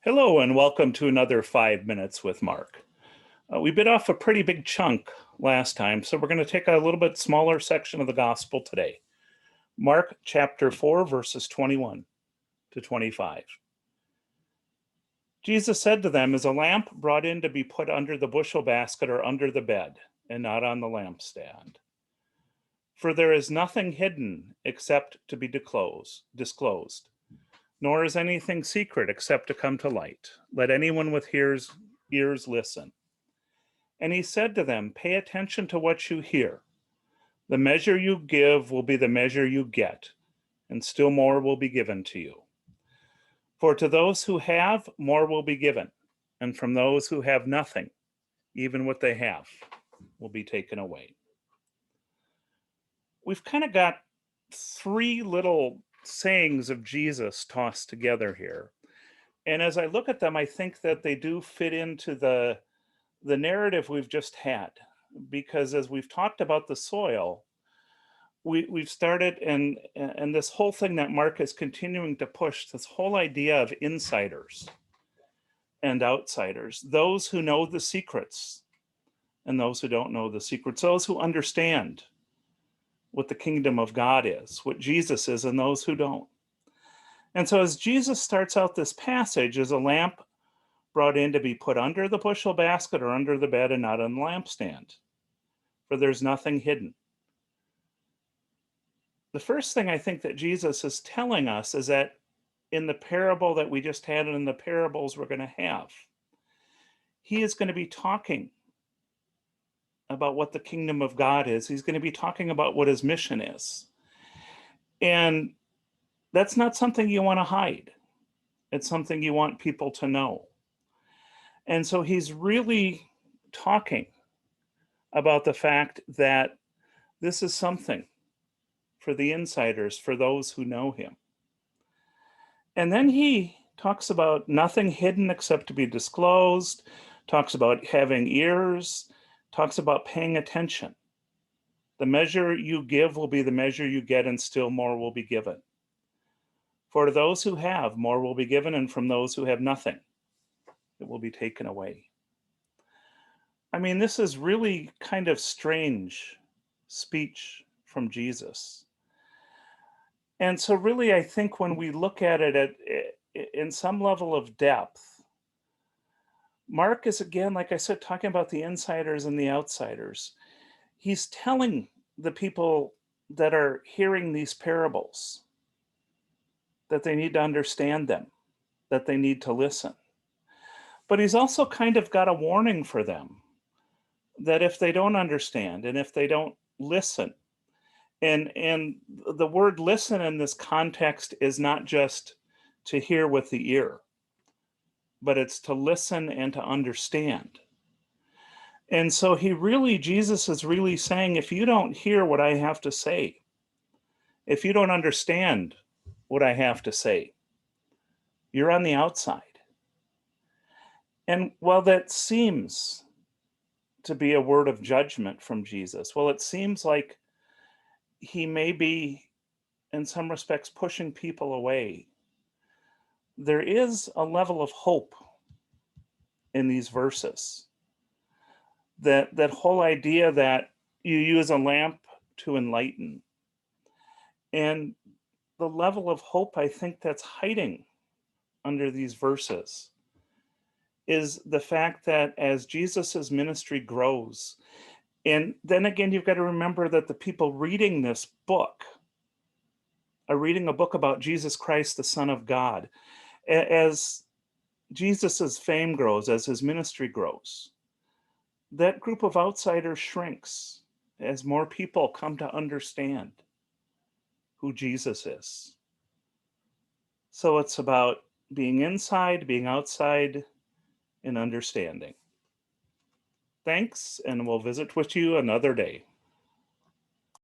Hello, and welcome to another 5 Minutes with Mark. We bit off a pretty big chunk last time, so we're going to take a little bit smaller section of the gospel today. Mark chapter 4, verses 21 to 25. Jesus said to them, "Is a lamp brought in to be put under the bushel basket or under the bed, and not on the lampstand? For there is nothing hidden except to be disclosed, nor is anything secret except to come to light. Let anyone with ears listen." And he said to them, "Pay attention to what you hear. The measure you give will be the measure you get, and still more will be given to you. For to those who have, more will be given, and from those who have nothing, even what they have, will be taken away." We've kind of got three little sayings of Jesus tossed together here. And as I look at them, I think that they do fit into the narrative we've just had, because as we've talked about the soil, we've started and this whole thing that Mark is continuing to push, this whole idea of insiders and outsiders, those who know the secrets and those who don't know the secrets, those who understand what the kingdom of God is, what Jesus is, and those who don't. And so as Jesus starts out this passage, is a lamp brought in to be put under the bushel basket or under the bed and not on the lampstand? For there's nothing hidden. The first thing I think that Jesus is telling us is that in the parable that we just had and in the parables we're going to have, he is going to be talking about what the kingdom of God is. He's going to be talking about what his mission is. And that's not something you want to hide. It's something you want people to know. And so he's really talking about the fact that this is something for the insiders, for those who know him. And then he talks about nothing hidden except to be disclosed, talks about having ears, talks about paying attention. The measure you give will be the measure you get, and still more will be given. For to those who have, more will be given, and from those who have nothing, it will be taken away. I mean, this is really kind of strange speech from Jesus. And so really, I think when we look at it in some level of depth, Mark is, again, like I said, talking about the insiders and the outsiders. He's telling the people that are hearing these parables that they need to understand them, that they need to listen. But he's also kind of got a warning for them that if they don't understand and if they don't listen, and the word listen in this context is not just to hear with the ear, but it's to listen and to understand. And so Jesus is really saying, if you don't hear what I have to say, if you don't understand what I have to say, you're on the outside. And while that seems to be a word of judgment from Jesus, well, it seems like he may be, in some respects, pushing people away. There is a level of hope in these verses. That whole idea that you use a lamp to enlighten. And the level of hope I think that's hiding under these verses is the fact that as Jesus's ministry grows, and then again, you've got to remember that the people reading this book are reading a book about Jesus Christ, the Son of God. As Jesus's fame grows, as his ministry grows, that group of outsiders shrinks as more people come to understand who Jesus is. So it's about being inside, being outside, and understanding. Thanks, and we'll visit with you another day.